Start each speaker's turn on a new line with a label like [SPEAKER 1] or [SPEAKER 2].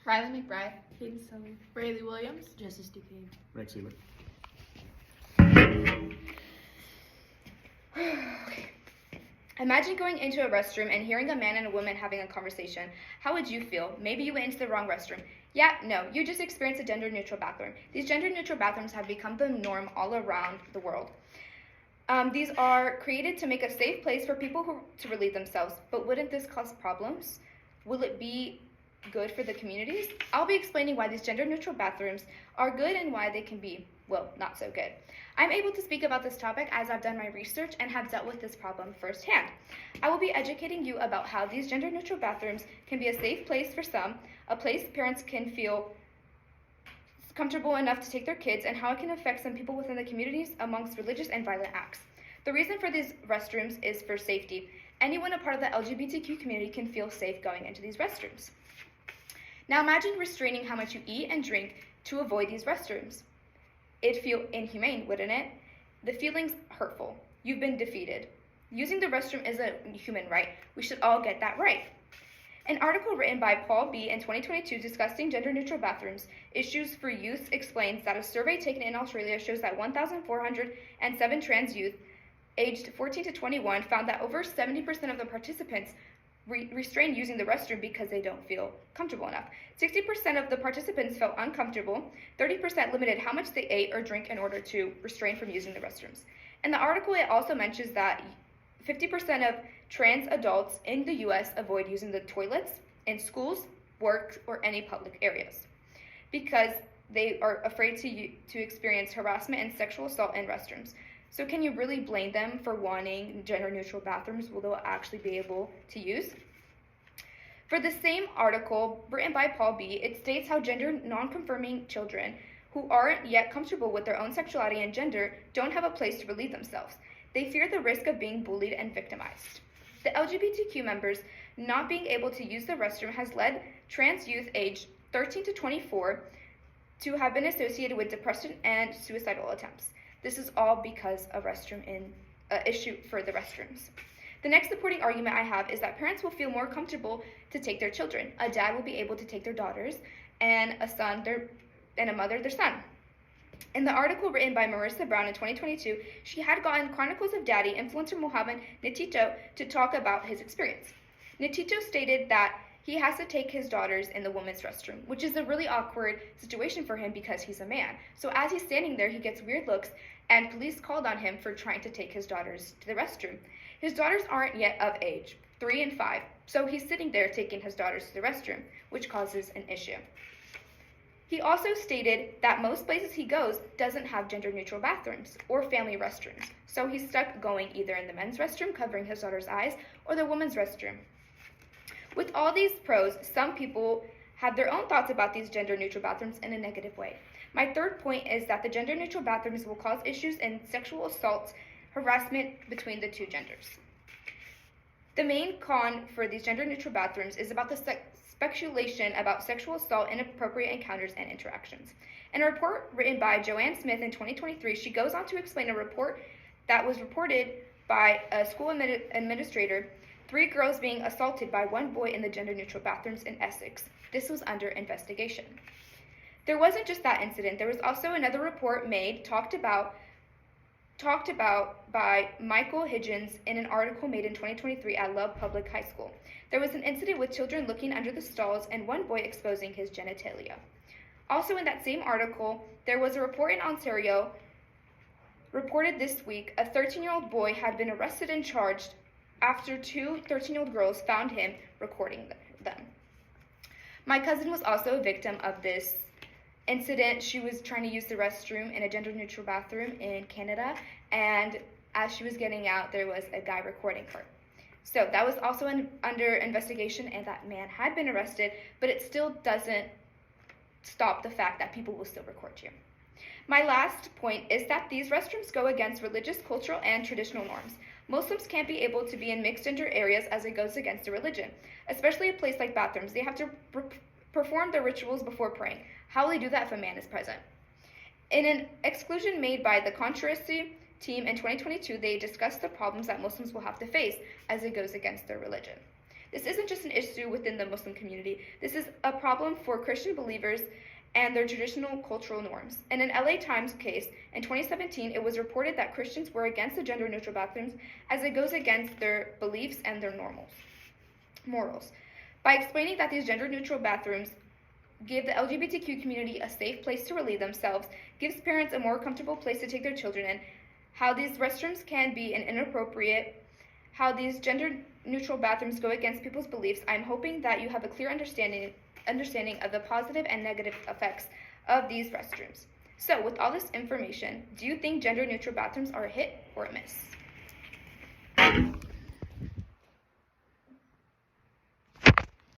[SPEAKER 1] Riley McBride,
[SPEAKER 2] Hayden Sully,
[SPEAKER 1] Braylee Williams,
[SPEAKER 2] Justice Duquesne.
[SPEAKER 3] Rex Sealer.
[SPEAKER 4] Imagine going into a restroom and hearing a man and a woman having a conversation. How would you feel? Maybe you went into the wrong restroom. Yeah, no, you just experienced a gender-neutral bathroom. These gender-neutral bathrooms have become the norm all around the world. These are created to make a safe place for people to relieve themselves. But wouldn't this cause problems? Will it be good for the communities? I'll be explaining why these gender-neutral bathrooms are good and why they can be, well, not so good. I'm able to speak about this topic as I've done my research and have dealt with this problem firsthand. I will be educating you about how these gender-neutral bathrooms can be a safe place for some, a place parents can feel comfortable enough to take their kids, and how it can affect some people within the communities amongst religious and violent acts. The reason for these restrooms is for safety. Anyone a part of the LGBTQ community can feel safe going into these restrooms. Now imagine restraining how much you eat and drink to avoid these restrooms. It'd feel inhumane, wouldn't it? The feeling's hurtful. You've been defeated. Using the restroom is a human right. We should all get that right. An article written by Paul B. in 2022 discussing gender-neutral bathrooms, issues for youth, explains that a survey taken in Australia shows that 1,407 trans youth aged 14 to 21 found that over 70% of the participants restrain using the restroom because they don't feel comfortable enough. 60% of the participants felt uncomfortable. 30% limited how much they ate or drank in order to restrain from using the restrooms. In the article, it also mentions that 50% of trans adults in the U.S. avoid using the toilets in schools, work, or any public areas because they are afraid to experience harassment and sexual assault in restrooms. So can you really blame them for wanting gender-neutral bathrooms will they'll actually be able to use? For the same article, written by Paul B., it states how gender non-conforming children who aren't yet comfortable with their own sexuality and gender don't have a place to relieve themselves. They fear the risk of being bullied and victimized. The LGBTQ members not being able to use the restroom has led trans youth aged 13 to 24 to have been associated with depression and suicidal attempts. This is all because of issue for the restrooms. The next supporting argument I have is that parents will feel more comfortable to take their children. A dad will be able to take their daughters, and a mother their son. In the article written by Marissa Brown in 2022, she had gotten Chronicles of Daddy influencer Mohammed Natito to talk about his experience. Natito stated that he has to take his daughters in the women's restroom, which is a really awkward situation for him because he's a man. So as he's standing there, he gets weird looks, and police called on him for trying to take his daughters to the restroom. His daughters aren't yet of age, 3 and 5, so he's sitting there taking his daughters to the restroom, which causes an issue. He also stated that most places he goes doesn't have gender-neutral bathrooms or family restrooms, so he's stuck going either in the men's restroom, covering his daughter's eyes, or the women's restroom. With all these pros, some people have their own thoughts about these gender-neutral bathrooms in a negative way. My third point is that the gender-neutral bathrooms will cause issues in sexual assault, harassment between the two genders. The main con for these gender-neutral bathrooms is about the speculation about sexual assault, inappropriate encounters, and interactions. In a report written by Joanne Smith in 2023, she goes on to explain a report that was reported by a school administrator, 3 girls being assaulted by 1 boy in the gender-neutral bathrooms in Essex. This was under investigation. There wasn't just that incident. There was also another report talked about by Michael Higgins in an article made in 2023 at Love Public High School. There was an incident with children looking under the stalls and 1 boy exposing his genitalia. Also in that same article, there was a report in Ontario reported this week a 13-year-old boy had been arrested and charged after 2 13-year-old girls found him recording them. My cousin was also a victim of this incident. She was trying to use the restroom in a gender-neutral bathroom in Canada, and as she was getting out, there was a guy recording her. So that was also under investigation, and that man had been arrested, but it still doesn't stop the fact that people will still record you. My last point is that these restrooms go against religious, cultural, and traditional norms. Muslims can't be able to be in mixed gender areas as it goes against their religion, especially a place like bathrooms. They have to perform their rituals before praying. How will they do that if a man is present? In an exclusion made by the controversy team in 2022, they discussed the problems that Muslims will have to face as it goes against their religion. This isn't just an issue within the Muslim community. This is a problem for Christian believers and their traditional cultural norms. In an LA Times case in 2017, it was reported that Christians were against the gender-neutral bathrooms as it goes against their beliefs and their morals. By explaining that these gender-neutral bathrooms give the LGBTQ community a safe place to relieve themselves, gives parents a more comfortable place to take their children in, how these restrooms can be inappropriate, how these gender-neutral bathrooms go against people's beliefs, I'm hoping that you have a clear understanding of the positive and negative effects of these restrooms. So, with all this information, do you think gender-neutral bathrooms are a hit or a miss?